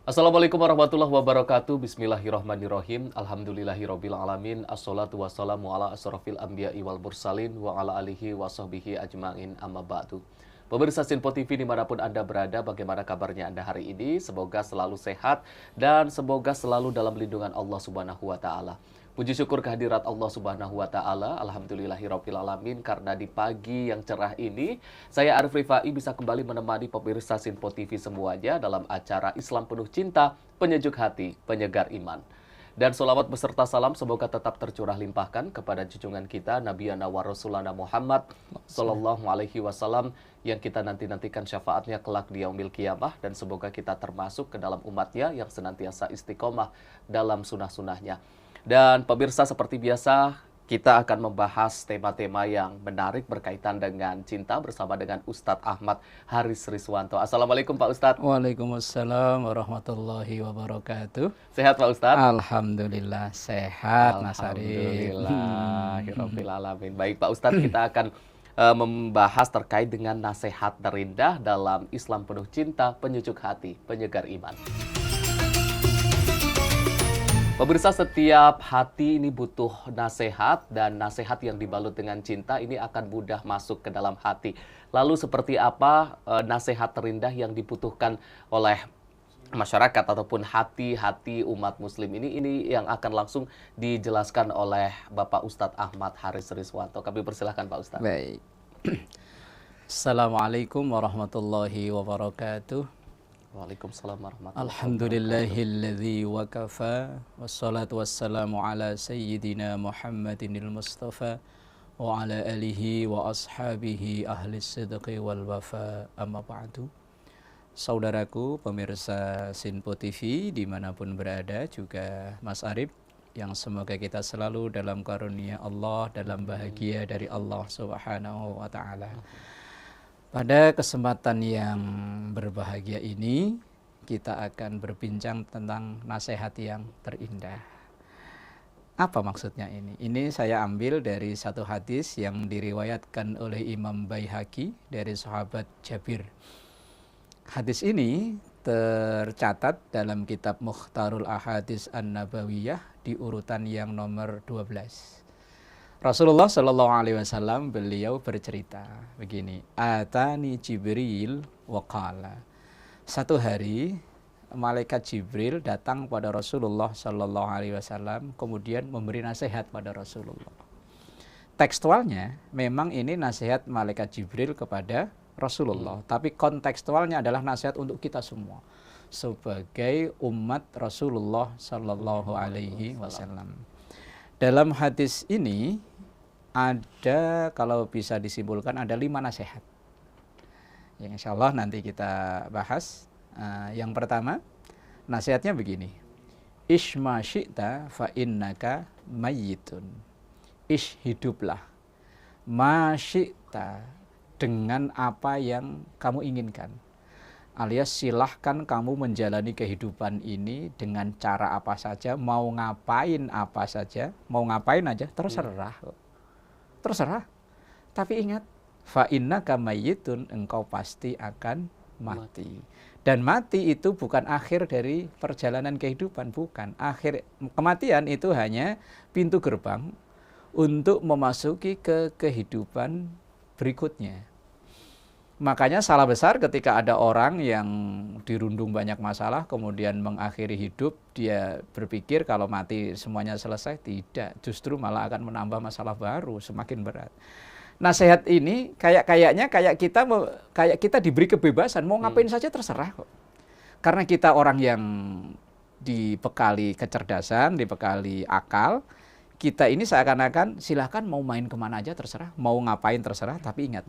Assalamualaikum warahmatullahi wabarakatuh. Bismillahirrahmanirrahim. Alhamdulillahirabbil alamin. Assalatu wassalamu ala asrofil anbiya'i wal mursalin wa ala alihi wa sahbihi ajma'in amma ba'du. Pemirsa Sinpo TV dimanapun Anda berada, bagaimana kabarnya Anda hari ini? Semoga selalu sehat dan semoga selalu dalam lindungan Allah Subhanahu wa Ta'ala. Puji syukur kehadirat Allah Subhanahu wa Ta'ala. Alhamdulillahirabbil alamin, karena di pagi yang cerah ini saya Arif Rifai bisa kembali menemani pemirsa Sinpo TV semuanya dalam acara Islam Penuh Cinta, Penyejuk Hati, Penyegar Iman. Dan sholawat beserta salam semoga tetap tercurah limpahkan kepada junjungan kita Nabiyana wa Rasulana Muhammad Sallallahu Alaihi Wasallam, yang kita nantikan syafaatnya kelak di yaumil qiyamah, dan semoga kita termasuk ke dalam umatnya yang senantiasa istiqomah dalam sunnah-sunnahnya. Dan pemirsa, seperti biasa kita akan membahas tema-tema yang menarik berkaitan dengan cinta bersama dengan Ustadz Ahmad Haris Riswanto. Assalamualaikum Pak Ustadz. Waalaikumsalam warahmatullahi wabarakatuh. Sehat Pak Ustadz? Alhamdulillah sehat Mas Arif. Alhamdulillahirabbil alamin. Baik Pak Ustadz, kita akan membahas terkait dengan nasihat terindah dalam Islam Penuh Cinta, Penyejuk Hati, Penyegar Iman. Pemirsa, setiap hati ini butuh nasihat, dan nasihat yang dibalut dengan cinta ini akan mudah masuk ke dalam hati. Lalu seperti apa nasihat terindah yang dibutuhkan oleh masyarakat ataupun hati-hati umat muslim ini yang akan langsung dijelaskan oleh Bapak Ustadz Ahmad Haris Riswanto. Kami persilahkan Pak Ustadz. Baik. Assalamualaikum warahmatullahi wabarakatuh. Waalaikumsalam warahmatullahi wabarakatuh. Alhamdulillahilladzi wa kafa, wassalatu wassalamu ala sayyidina Muhammadinil Mustafa wa ala alihi wa ashabihi ahli sidqi wal wafa, amma ba'du. Saudaraku pemirsa Sinpo TV dimanapun berada, juga Mas Arif, yang semoga kita selalu dalam karunia Allah, dalam bahagia dari Allah Subhanahu wa Ta'ala. Pada kesempatan yang berbahagia ini, kita akan berbincang tentang nasihat yang terindah. Apa maksudnya ini? Ini saya ambil dari satu hadis yang diriwayatkan oleh Imam Baihaqi dari sahabat Jabir. Hadis ini tercatat dalam kitab Mukhtarul Ahadits An-Nabawiyah di urutan yang nomor 12. Rasulullah Shallallahu Alaihi Wasallam beliau bercerita begini, Atani Jibril waqala. Satu hari malaikat Jibril datang pada Rasulullah Shallallahu Alaihi Wasallam, kemudian memberi nasihat pada Rasulullah. Tekstualnya memang ini nasihat malaikat Jibril kepada Rasulullah, tapi kontekstualnya adalah nasihat untuk kita semua sebagai umat Rasulullah Shallallahu Alaihi Wasallam. Dalam hadis ini ada, kalau bisa disimpulkan, ada 5 nasihat yang insya Allah nanti kita bahas. Yang pertama, nasihatnya begini, Ish ma syi'ta fa innaka mayyitun. Ish, hiduplah, ma syi'ta, dengan apa yang kamu inginkan. Alias silahkan kamu menjalani kehidupan ini dengan cara apa saja, mau ngapain apa saja, mau ngapain aja, terserah. Terserah. Tapi ingat, fa innaka mayyitun, engkau pasti akan mati. Dan mati itu bukan akhir dari perjalanan kehidupan, bukan. Akhir kematian itu hanya pintu gerbang untuk memasuki ke kehidupan berikutnya. Makanya salah besar ketika ada orang yang dirundung banyak masalah kemudian mengakhiri hidup, dia berpikir kalau mati semuanya selesai. Tidak, justru malah akan menambah masalah baru, semakin berat. Nasihat ini kayak kita diberi kebebasan, mau ngapain saja terserah kok. Karena kita orang yang dibekali kecerdasan, dibekali akal, kita ini seakan-akan silahkan mau main kemana aja terserah, mau ngapain terserah, tapi ingat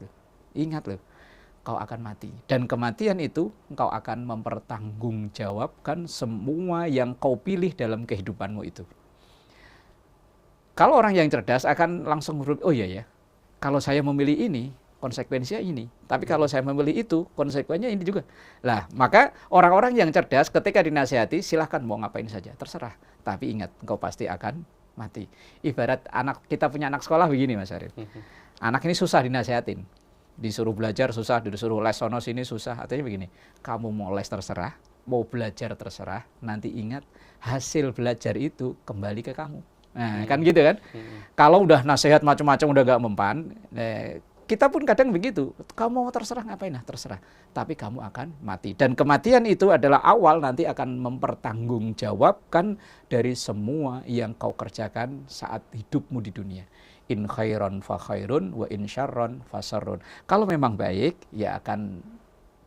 loh, kau akan mati. Dan kematian itu engkau akan mempertanggungjawabkan semua yang kau pilih dalam kehidupanmu itu. Kalau orang yang cerdas akan langsung berpikir, oh iya ya, kalau saya memilih ini, konsekuensinya ini. Tapi kalau saya memilih itu, konsekuensinya ini juga. Lah, maka orang-orang yang cerdas ketika dinasihati, silahkan mau ngapain saja, terserah. Tapi ingat, engkau pasti akan mati. Ibarat kita punya anak sekolah begini Mas Arif. Anak ini susah dinasihatin. Disuruh belajar susah, disuruh les sono sini susah. Artinya begini, kamu mau les terserah, mau belajar terserah, nanti ingat hasil belajar itu kembali ke kamu. Nah, kan gitu kan? Kalau udah nasihat macam-macam udah gak mempan, kita pun kadang begitu. Kamu mau terserah ngapain? Nah, terserah. Tapi kamu akan mati. Dan kematian itu adalah awal nanti akan mempertanggungjawabkan dari semua yang kau kerjakan saat hidupmu di dunia. In khairon fa khairun wa in syarron fa syarrun. Kalau memang baik, ya akan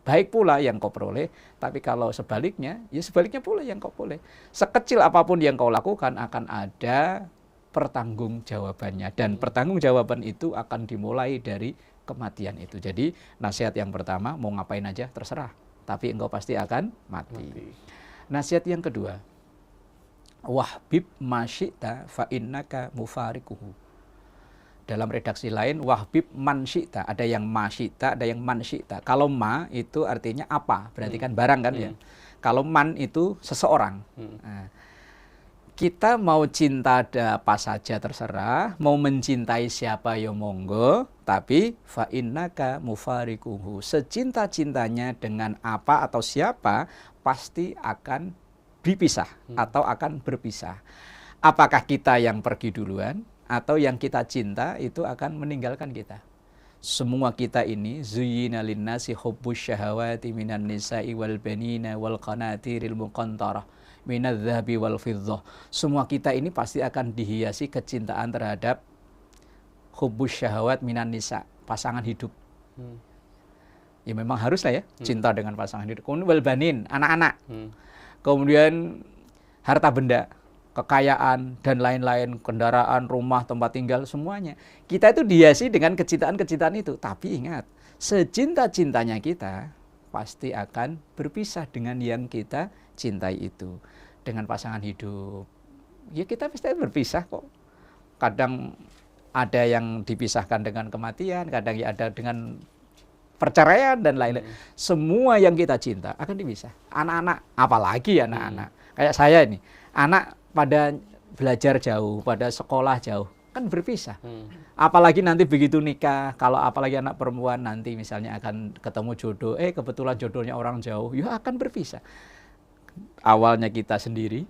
baik pula yang kau peroleh. Tapi kalau sebaliknya, ya sebaliknya pula yang kau peroleh. Sekecil apapun yang kau lakukan akan ada pertanggungjawabannya, dan pertanggungjawaban itu akan dimulai dari kematian itu. Jadi nasihat yang pertama, mau ngapain aja terserah, tapi engkau pasti akan mati. Nasihat yang kedua, wahbib masyita fa innaka mufarikuhu. Dalam redaksi lain, wahbib mansyita, ada yang masyita, ada yang mansyita. Kalau ma itu artinya apa, berarti kan barang kan ya. Kalau man itu seseorang. Nah, kita mau cinta apa saja terserah, mau mencintai siapa ya monggo, tapi fa innaka mufarikuhu. Secinta-cintanya dengan apa atau siapa pasti akan dipisah atau akan berpisah. Apakah kita yang pergi duluan atau yang kita cinta itu akan meninggalkan kita? Semua kita ini zuyyina linnasi hubbus syahawati minan nisa'i wal banina wal qanatiril muqantarah minadz-dzahabi wal fiddah. Semua kita ini pasti akan dihiasi kecintaan terhadap hubbus syahawat minan nisa, pasangan hidup. Ya memang harus lah ya, cinta dengan pasangan hidup. Kemudian wal banin, anak-anak. Kemudian harta benda, kekayaan dan lain-lain, kendaraan, rumah, tempat tinggal, semuanya. Kita itu dihiasi dengan kecintaan-kecintaan itu. Tapi ingat, secinta-cintanya kita pasti akan berpisah dengan yang kita cintai itu. Dengan pasangan hidup, ya kita pasti berpisah kok. Kadang ada yang dipisahkan dengan kematian, kadang ya ada dengan perceraian dan lain-lain. Semua yang kita cinta akan dipisah. Anak-anak, apalagi anak-anak. Kayak saya ini, anak pada belajar jauh, pada sekolah jauh, kan berpisah. Apalagi nanti begitu nikah, kalau apalagi anak perempuan nanti misalnya akan ketemu jodoh, kebetulan jodohnya orang jauh, ya akan berpisah. Awalnya kita sendiri,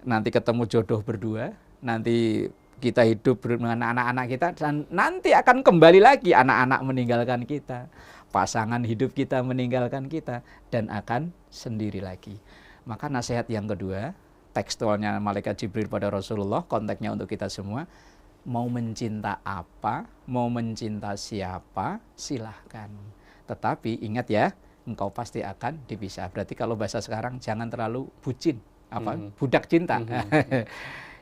nanti ketemu jodoh berdua, nanti kita hidup dengan anak-anak kita, dan nanti akan kembali lagi anak-anak meninggalkan kita, pasangan hidup kita meninggalkan kita, dan akan sendiri lagi. Maka nasihat yang kedua, tekstualnya malaikat Jibril pada Rasulullah, konteksnya untuk kita semua, mau mencinta apa, mau mencinta siapa, silahkan. Tetapi ingat ya, engkau pasti akan dipisah. Berarti kalau bahasa sekarang, jangan terlalu bucin, budak cinta.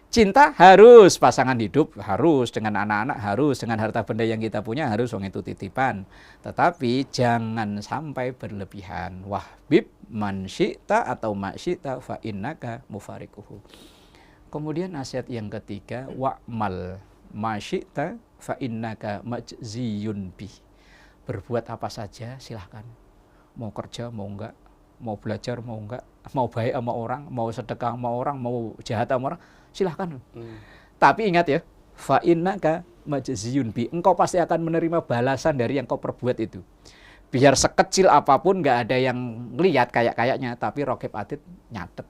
Cinta harus, pasangan hidup harus, dengan anak-anak harus, dengan harta benda yang kita punya harus, wong itu titipan. Tetapi jangan sampai berlebihan. Wahbib man syi'ta atau ma syi'ta fa innaka mufarikuhu. Kemudian nasihat yang ketiga, wa'mal ma syi'ta fa innaka majziyun bih. Berbuat apa saja silahkan. Mau kerja mau enggak, mau belajar mau enggak, mau baik sama orang, mau sedekah sama orang, mau jahat sama orang, silahkan. Tapi ingat ya, fa innaka majziyun bi, engkau pasti akan menerima balasan dari yang kau perbuat itu. Biar sekecil apapun, nggak ada yang lihat kayak-kayaknya, tapi Raqib Atid nyatet.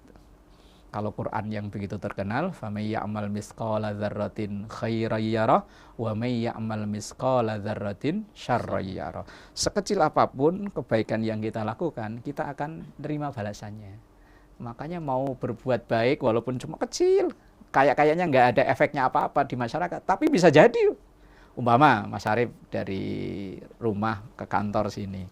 Kalau Quran yang begitu terkenal, fa may ya'mal misqala dzarratin khairan yarah wa may ya'mal misqala dzarratin syarran yarah. Sekecil apapun kebaikan yang kita lakukan, kita akan terima balasannya. Makanya mau berbuat baik walaupun cuma kecil, kayaknya nggak ada efeknya apa-apa di masyarakat, tapi bisa jadi. Umpama Mas Arif dari rumah ke kantor sini,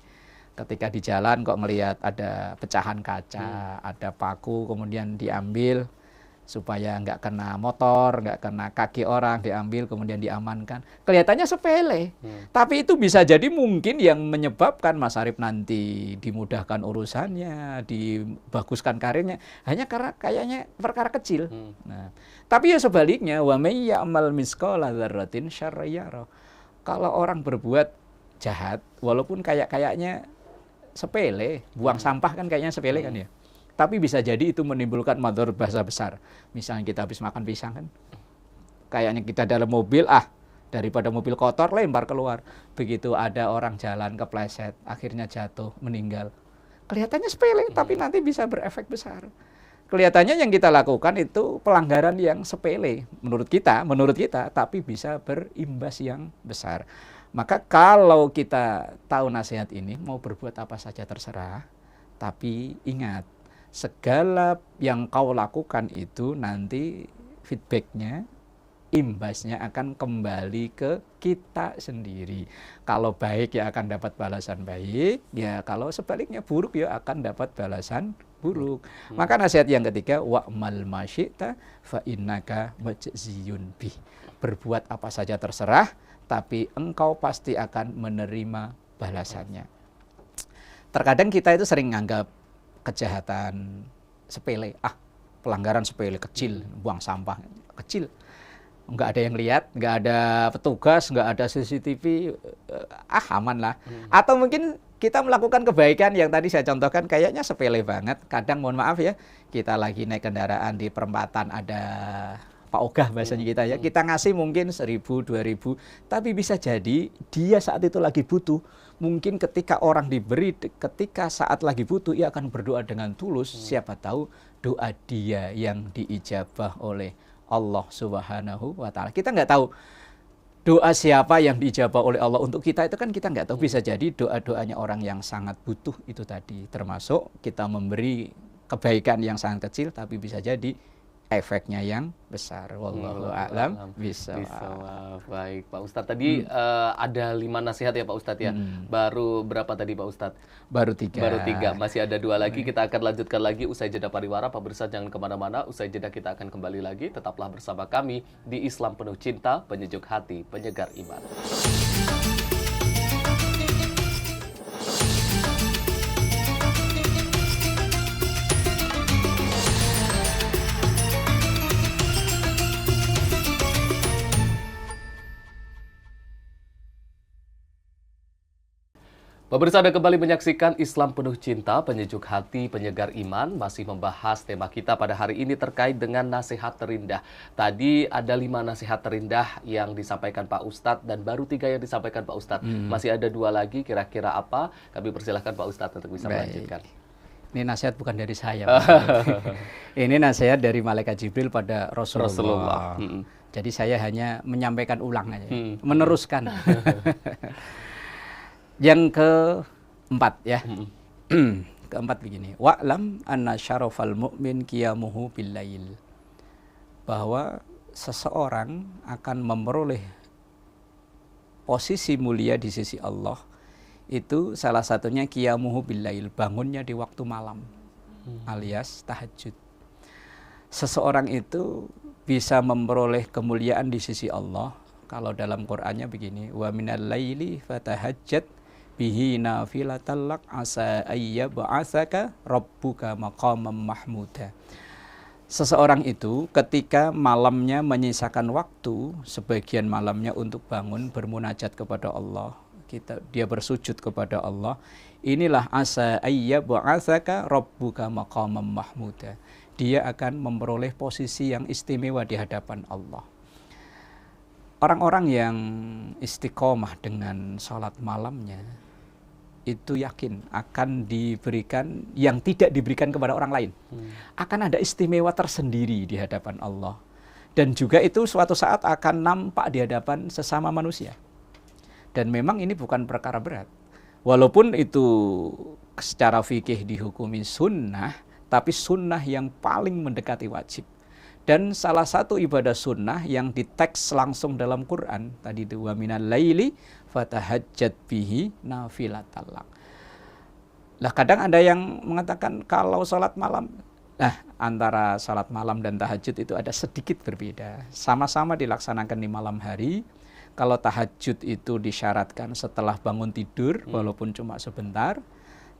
ketika di jalan kok ngelihat ada pecahan kaca, ada paku, kemudian diambil supaya nggak kena motor, nggak kena kaki orang, diambil kemudian diamankan. Kelihatannya sepele, tapi itu bisa jadi mungkin yang menyebabkan Mas Arif nanti dimudahkan urusannya, dibaguskan karirnya, hanya karena kayaknya perkara kecil. Nah, tapi ya sebaliknya, wa may ya'mal misqala dzarratin syarran yarah. Kalau orang berbuat jahat, walaupun kayaknya sepele, buang sampah kan kayaknya sepele kan ya. Tapi bisa jadi itu menimbulkan madhar bahasa besar. Misalnya kita habis makan pisang kan, kayaknya kita dalam mobil, daripada mobil kotor lempar keluar. Begitu ada orang jalan kepleset, akhirnya jatuh, meninggal. Kelihatannya sepele, tapi nanti bisa berefek besar. Kelihatannya yang kita lakukan itu pelanggaran yang sepele menurut kita, tapi bisa berimbas yang besar. Maka kalau kita tahu nasihat ini, mau berbuat apa saja terserah, tapi ingat, segala yang kau lakukan itu nanti feedbacknya, imbasnya akan kembali ke kita sendiri. Kalau baik ya akan dapat balasan baik, ya kalau sebaliknya buruk ya akan dapat balasan buruk. Maka nasihat yang ketiga, wa'mal masyita fa innaka majziyun bih. Berbuat apa saja terserah, tapi engkau pasti akan menerima balasannya. Terkadang kita itu sering menganggap kejahatan sepele, pelanggaran sepele kecil, buang sampah kecil. Nggak ada yang lihat, nggak ada petugas, nggak ada CCTV, aman lah. Atau mungkin kita melakukan kebaikan yang tadi saya contohkan kayaknya sepele banget. Kadang mohon maaf ya, kita lagi naik kendaraan di perempatan ada Pak Ogah bahasanya kita ya, kita ngasih mungkin 1.000, 2.000, tapi bisa jadi dia saat itu lagi butuh. Mungkin ketika orang diberi, ketika saat lagi butuh, ia akan berdoa dengan tulus. Siapa tahu doa dia yang diijabah oleh Allah Subhanahu wa Ta'ala. Kita nggak tahu doa siapa yang diijabah oleh Allah untuk kita, itu kan kita nggak tahu. Bisa jadi doa-doanya orang yang sangat butuh itu tadi, termasuk kita memberi kebaikan yang sangat kecil, tapi bisa jadi efeknya yang besar. Wallahu a'lam bishawab. Baik Pak Ustadz, tadi ada 5 nasihat ya Pak Ustadz ya. Baru berapa tadi Pak Ustadz? Baru 3. Masih ada 2 lagi. Kita akan lanjutkan lagi usai jeda pariwara. Pak Pemirsa jangan kemana-mana. Usai jeda kita akan kembali lagi. Tetaplah bersama kami di Islam Penuh Cinta, penyejuk hati, penyegar iman. Pemirsa, Anda kembali menyaksikan Islam Penuh Cinta, penyejuk hati, penyegar iman. Masih membahas tema kita pada hari ini terkait dengan nasihat terindah. Tadi ada 5 nasihat terindah yang disampaikan Pak Ustadz dan baru 3 yang disampaikan Pak Ustadz. Masih ada 2 lagi, kira-kira apa? Kami persilahkan Pak Ustadz untuk bisa melanjutkan. Ini nasihat bukan dari saya. Ini nasihat dari Malaikat Jibril pada Rasulullah. Jadi saya hanya menyampaikan ulang aja, meneruskan. Yang keempat ya. Keempat begini. Wa'lam anna syarafal mu'min qiyamuhu bil-lail. Bahwa seseorang akan memperoleh posisi mulia di sisi Allah itu salah satunya qiyamuhu bil-lail, bangunnya di waktu malam. Alias tahajud. Seseorang itu bisa memperoleh kemuliaan di sisi Allah kalau dalam Qur'annya begini, wa minal laili fatahajjat bihi nafilatan lak asa ayyab'atsaka rabbuka maqaman mahmuda. Seseorang itu ketika malamnya menyisakan waktu, sebagian malamnya untuk bangun bermunajat kepada Allah, dia bersujud kepada Allah. Inilah asa ayyab'atsaka rabbuka maqaman mahmuda. Dia akan memperoleh posisi yang istimewa di hadapan Allah. Orang-orang yang istiqomah dengan sholat malamnya itu yakin akan diberikan yang tidak diberikan kepada orang lain. Akan ada istimewa tersendiri di hadapan Allah. Dan juga itu suatu saat akan nampak di hadapan sesama manusia. Dan memang ini bukan perkara berat. Walaupun itu secara fikih dihukumi sunnah, tapi sunnah yang paling mendekati wajib. Dan salah satu ibadah sunnah yang diteks langsung dalam Quran tadi itu wa minal laili fatahajjat bihi nafilatan lak. Lah kadang ada yang mengatakan kalau salat malam, antara salat malam dan tahajud itu ada sedikit berbeda. Sama-sama dilaksanakan di malam hari. Kalau tahajud itu disyaratkan setelah bangun tidur walaupun cuma sebentar.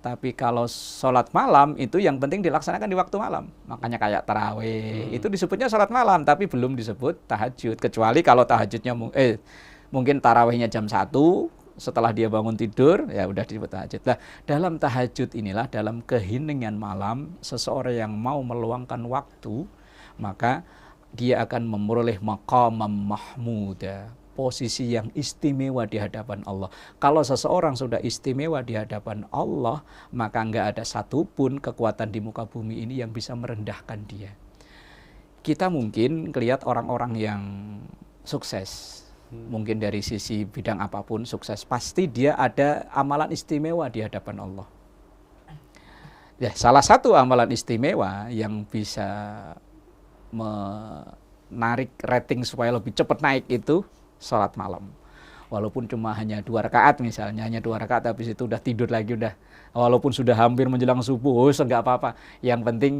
Tapi kalau sholat malam itu yang penting dilaksanakan di waktu malam. Makanya kayak tarawih, itu disebutnya sholat malam, tapi belum disebut tahajud. Kecuali kalau tahajudnya, mungkin tarawihnya jam 1, setelah dia bangun tidur, ya udah disebut tahajud. Nah, dalam tahajud inilah, dalam keheningan malam, seseorang yang mau meluangkan waktu, maka dia akan memperoleh maqamam mahmuda, posisi yang istimewa di hadapan Allah. Kalau seseorang sudah istimewa di hadapan Allah, maka nggak ada satupun kekuatan di muka bumi ini yang bisa merendahkan dia. Kita mungkin lihat orang-orang yang sukses, mungkin dari sisi bidang apapun sukses, pasti dia ada amalan istimewa di hadapan Allah. Ya, salah satu amalan istimewa yang bisa menarik rating supaya lebih cepat naik itu sholat malam. Walaupun cuma hanya 2 rakaat misalnya, hanya 2 rakaat habis itu udah tidur lagi, udah walaupun sudah hampir menjelang subuh, enggak apa-apa. Yang penting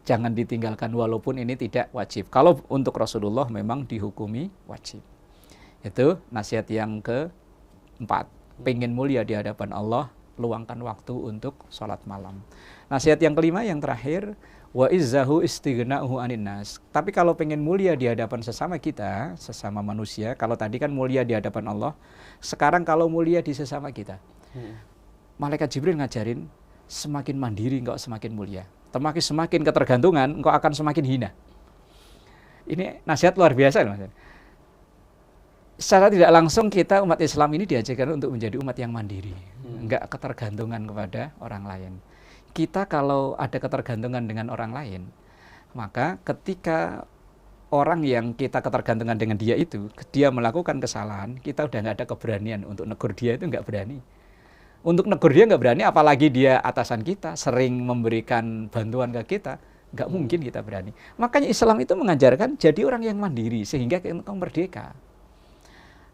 jangan ditinggalkan walaupun ini tidak wajib. Kalau untuk Rasulullah memang dihukumi wajib. Itu nasihat yang keempat. Pengen mulia di hadapan Allah, luangkan waktu untuk sholat malam. Nasihat yang kelima, yang terakhir, wa izzahu istighna'uhu anin nas. Tapi kalau pengen mulia di hadapan sesama kita, sesama manusia, kalau tadi kan mulia di hadapan Allah, sekarang kalau mulia di sesama kita. Malaikat Jibril ngajarin, semakin mandiri engkau semakin mulia. Semakin ketergantungan, engkau akan semakin hina. Ini nasihat luar biasa, Mas. Secara tidak langsung kita umat Islam ini diajarkan untuk menjadi umat yang mandiri, enggak ketergantungan kepada orang lain. Kita kalau ada ketergantungan dengan orang lain, maka ketika orang yang kita ketergantungan dengan dia itu, dia melakukan kesalahan, kita udah nggak ada keberanian untuk negur dia, itu nggak berani. Untuk negur dia nggak berani, apalagi dia atasan kita, sering memberikan bantuan ke kita, nggak mungkin kita berani. Makanya Islam itu mengajarkan jadi orang yang mandiri, sehingga engkau merdeka.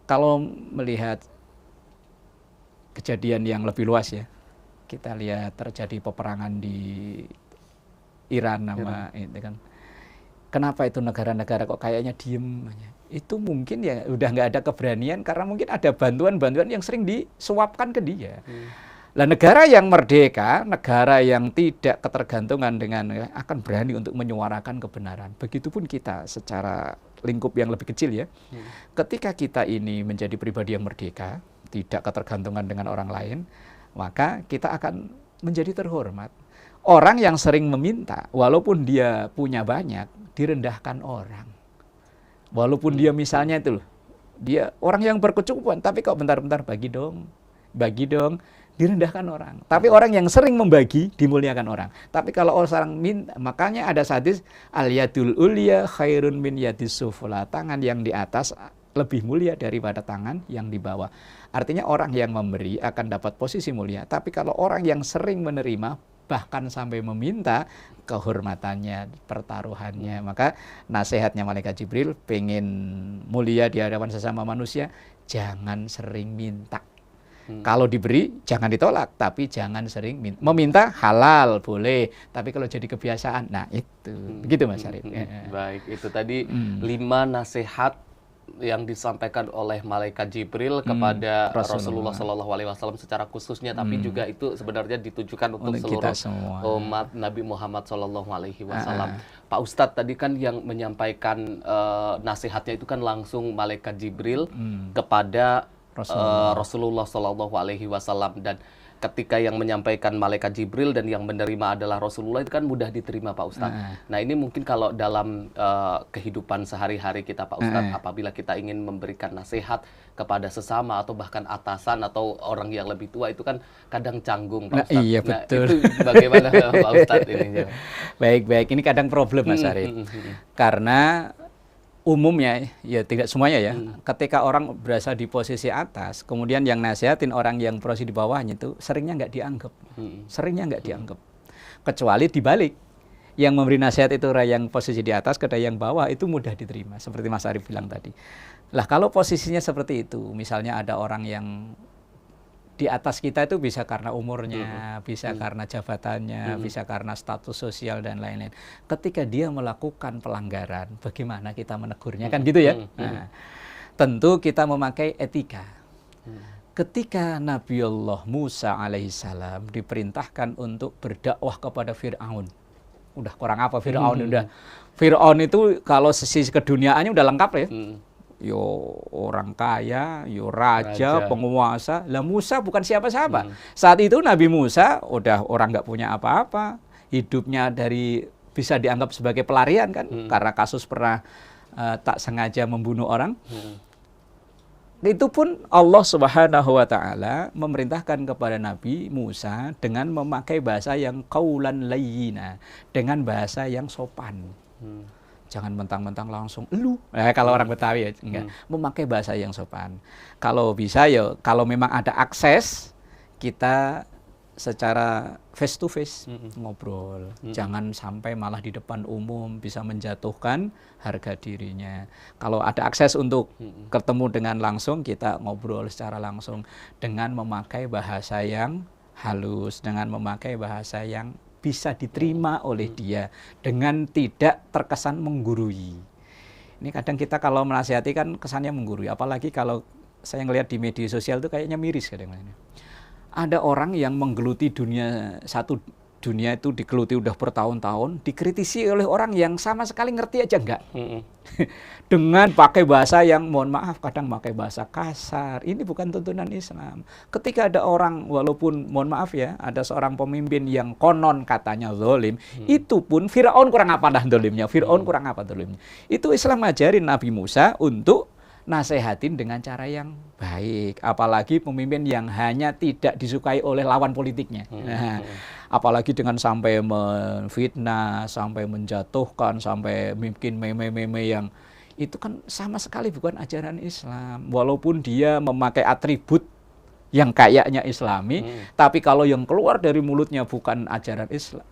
Kalau melihat kejadian yang lebih luas ya, kita lihat terjadi peperangan di Iran sama itu kan. Kenapa itu negara-negara kok kayaknya diem? Itu mungkin ya udah nggak ada keberanian karena mungkin ada bantuan-bantuan yang sering disuapkan ke dia. Lah negara yang merdeka, negara yang tidak ketergantungan dengan akan berani untuk menyuarakan kebenaran. Begitupun kita secara lingkup yang lebih kecil ya. Ketika kita ini menjadi pribadi yang merdeka, tidak ketergantungan dengan orang lain, maka kita akan menjadi terhormat. Orang yang sering meminta, walaupun dia punya banyak, direndahkan orang. Walaupun dia misalnya itu loh, dia orang yang berkecukupan, tapi kok bentar-bentar bagi dong, direndahkan orang. Tapi orang yang sering membagi, dimuliakan orang. Tapi kalau orang minta, makanya ada hadis, al-yadul ulya khairun min yadis sufla, tangan yang di atas lebih mulia daripada tangan yang di bawah. Artinya orang yang memberi akan dapat posisi mulia. Tapi kalau orang yang sering menerima, bahkan sampai meminta, kehormatannya, pertaruhannya. Maka nasihatnya Malaikat Jibril, pengen mulia di hadapan sesama manusia, jangan sering minta. Kalau diberi, jangan ditolak. Tapi jangan sering minta. Meminta halal, boleh. Tapi kalau jadi kebiasaan, nah itu. Begitu Mas Arif. Baik, itu tadi 5 nasihat yang disampaikan oleh Malaikat Jibril kepada Rasulullah SAW secara khususnya, tapi juga itu sebenarnya ditujukan untuk seluruh umat Nabi Muhammad SAW. Pak Ustadz tadi kan yang menyampaikan nasihatnya itu kan langsung Malaikat Jibril kepada Rasulullah SAW, dan ketika yang menyampaikan Malaikat Jibril dan yang menerima adalah Rasulullah, itu kan mudah diterima Pak Ustadz. Nah ini mungkin kalau dalam kehidupan sehari-hari kita Pak Ustadz, apabila kita ingin memberikan nasihat kepada sesama atau bahkan atasan atau orang yang lebih tua, itu kan kadang canggung Pak Ustadz. Iya betul. Itu bagaimana Pak Ustadz ini? Baik, ini kadang problem Mas Arif. Karena umumnya, ya tidak semuanya ya, ketika orang berasa di posisi atas, kemudian yang nasihatin orang yang posisi di bawahnya itu seringnya nggak dianggap. Kecuali dibalik, yang memberi nasihat itu yang posisi di atas, kepada yang bawah itu mudah diterima, seperti Mas Arif bilang tadi. Lah kalau posisinya seperti itu, misalnya ada orang yang di atas kita itu bisa karena umurnya, bisa karena jabatannya, bisa karena status sosial dan lain-lain. Ketika dia melakukan pelanggaran, bagaimana kita menegurnya? Kan gitu ya. Nah, tentu kita memakai etika. Ketika Nabiullah Musa alaihissalam diperintahkan untuk berdakwah kepada Fir'aun. Udah kurang apa Fir'aun? Fir'aun itu kalau sisi keduniaannya udah lengkap ya. Yo orang kaya, yo raja, penguasa. Lah Musa bukan siapa-siapa. Saat itu Nabi Musa udah orang nggak punya apa-apa, hidupnya bisa dianggap sebagai pelarian kan, karena kasus pernah tak sengaja membunuh orang. Itu pun Allah Subhanahu wa taala memerintahkan kepada Nabi Musa dengan memakai bahasa yang qaulan layyina, dengan bahasa yang sopan. Jangan mentang-mentang langsung elu. Kalau orang Betawi ya enggak, memakai bahasa yang sopan. Kalau bisa ya, kalau memang ada akses, kita secara face to face ngobrol. Jangan sampai malah di depan umum bisa menjatuhkan harga dirinya. Kalau ada akses untuk ketemu dengan langsung, kita ngobrol secara langsung dengan memakai bahasa yang halus, dengan memakai bahasa yang bisa diterima oleh dia, dengan tidak terkesan menggurui. Ini kadang kita kalau menasihati kan kesannya menggurui, apalagi kalau saya ngelihat di media sosial itu kayaknya miris kadang-kadang. Ada orang yang menggeluti satu dunia itu digeluti udah bertahun-tahun, dikritisi oleh orang yang sama sekali ngerti aja enggak. Dengan pakai bahasa yang, mohon maaf, kadang pakai bahasa kasar. Ini bukan tuntunan Islam. Ketika ada orang, walaupun mohon maaf ya, ada seorang pemimpin yang konon katanya zalim, itu pun Fir'aun kurang apa dah zalimnya, Fir'aun kurang apa zalimnya. Itu Islam ngajarin Nabi Musa untuk nasehatin dengan cara yang baik, apalagi pemimpin yang hanya tidak disukai oleh lawan politiknya. Apalagi dengan sampai menfitnah, sampai menjatuhkan, sampai bikin meme-meme yang itu kan sama sekali bukan ajaran Islam. Walaupun dia memakai atribut yang kayaknya Islami, tapi kalau yang keluar dari mulutnya bukan ajaran Islam,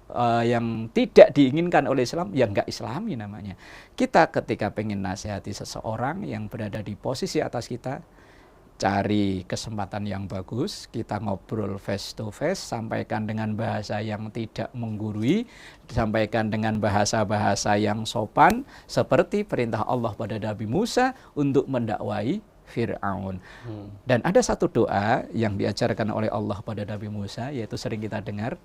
yang tidak diinginkan oleh Islam, ya nggak Islami namanya. Kita ketika pengen nasihati seseorang yang berada di posisi atas kita, cari kesempatan yang bagus, kita ngobrol face to face, sampaikan dengan bahasa yang tidak menggurui, sampaikan dengan bahasa-bahasa yang sopan, seperti perintah Allah pada Nabi Musa untuk mendakwai Fir'aun. Dan ada satu doa yang diajarkan oleh Allah pada Nabi Musa, yaitu sering kita dengar,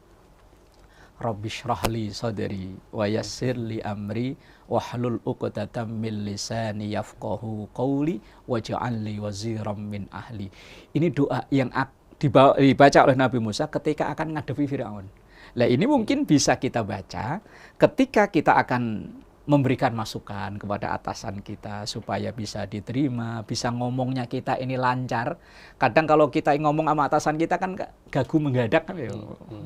Rabbi shrahli sadri wa yassir li amri wahlul 'uqdatam min lisani yafqahu qawli waj'al li waziran min ahli. Ini doa yang dibaca oleh Nabi Musa ketika akan ngadepi Fir'aun. Nah, ini mungkin bisa kita baca ketika kita akan memberikan masukan kepada atasan kita supaya bisa diterima, bisa ngomongnya kita ini lancar. Kadang kalau kita ngomong sama atasan kita kan gagu menggadak kan ya,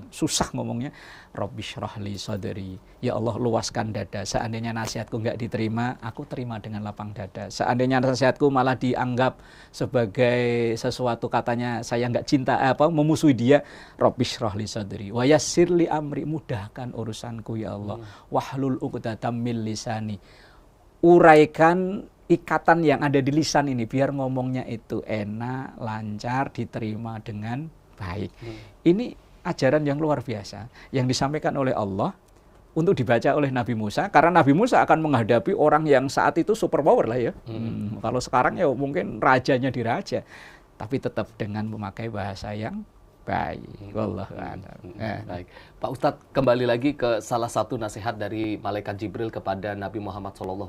susah ngomongnya. Rabbi shrahli sadri, ya Allah luaskan dada. Seandainya nasihatku nggak diterima, aku terima dengan lapang dada. Seandainya nasihatku malah dianggap sebagai sesuatu katanya saya nggak cinta memusuhi dia, Rabbi shrahli sadri wa yassir li amri, mudahkan urusanku ya Allah. Wahlul 'uqdatam min lisani, uraikan ikatan yang ada di lisan ini biar ngomongnya itu enak, lancar, diterima dengan baik. Ini ajaran yang luar biasa yang disampaikan oleh Allah untuk dibaca oleh Nabi Musa, karena Nabi Musa akan menghadapi orang yang saat itu super power lah ya. Kalau sekarang ya mungkin rajanya diraja, tapi tetap dengan memakai bahasa yang baik. Wallahu a'lam. Baik, Pak Ustadz, kembali lagi ke salah satu nasihat dari malaikat Jibril kepada Nabi Muhammad SAW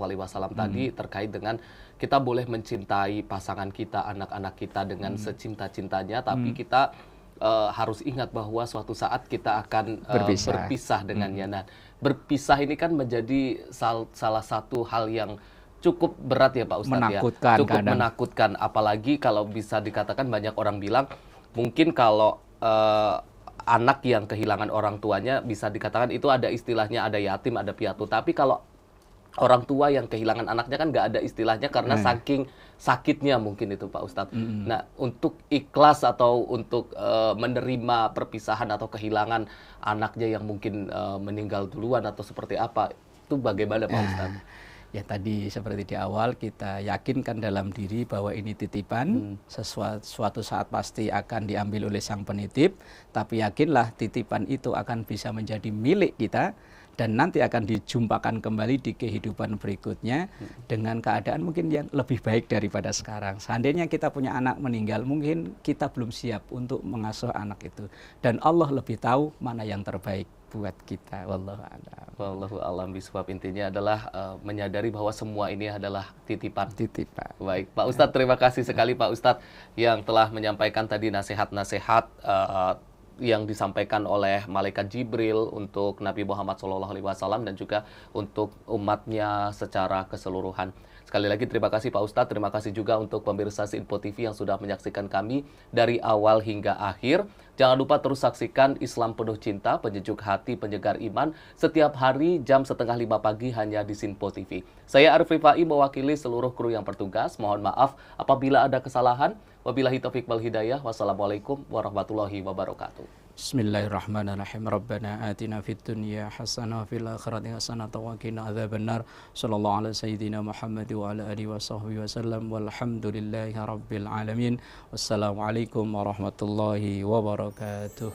tadi terkait dengan kita boleh mencintai pasangan kita, anak-anak kita dengan secinta-cintanya, tapi kita harus ingat bahwa suatu saat kita akan berpisah dengannya. Nah, berpisah ini kan menjadi salah satu hal yang cukup berat ya Pak Ustadz, menakutkan, ya. Cukup menakutkan, apalagi kalau bisa dikatakan banyak orang bilang mungkin kalau anak yang kehilangan orang tuanya bisa dikatakan itu ada istilahnya, ada yatim, ada piatu. Tapi kalau orang tua yang kehilangan anaknya kan nggak ada istilahnya karena saking sakitnya mungkin itu Pak Ustadz. Nah, untuk ikhlas atau untuk menerima perpisahan atau kehilangan anaknya yang mungkin meninggal duluan atau seperti apa, itu bagaimana Pak Ustadz? Ya tadi seperti di awal kita yakinkan dalam diri bahwa ini titipan, suatu saat pasti akan diambil oleh sang penitip, tapi yakinlah titipan itu akan bisa menjadi milik kita dan nanti akan dijumpakan kembali di kehidupan berikutnya dengan keadaan mungkin yang lebih baik daripada sekarang. Seandainya kita punya anak meninggal, mungkin kita belum siap untuk mengasuh anak itu, dan Allah lebih tahu mana yang terbaik buat kita. Wallahu a'lam. Wallahu a'lam bishawab. Intinya adalah menyadari bahwa semua ini adalah titipan. Baik, Pak Ustadz, terima kasih sekali Pak Ustadz yang telah menyampaikan tadi nasihat-nasihat yang disampaikan oleh malaikat Jibril untuk Nabi Muhammad SAW dan juga untuk umatnya secara keseluruhan. Sekali lagi terima kasih Pak Ustadz, terima kasih juga untuk pemirsa Info TV yang sudah menyaksikan kami dari awal hingga akhir. Jangan lupa terus saksikan Islam Penuh Cinta, penyejuk hati, penyegar iman setiap hari jam 4:30 pagi hanya di Info TV. Saya Arif Rifai mewakili seluruh kru yang bertugas. Mohon maaf apabila ada kesalahan. Wabillahi taufiq wal hidayah. Wassalamualaikum warahmatullahi wabarakatuh. Bismillahirrahmanirrahim. Rabbana atina fid dunya hasanah wa fil akhirati hasanah wa qina adzabannar. Shallallahu ala sayyidina Muhammad wa ala alihi wa sahbihi wasallam. Walhamdulillahi rabbil alamin. Wassalamualaikum warahmatullahi wabarakatuh.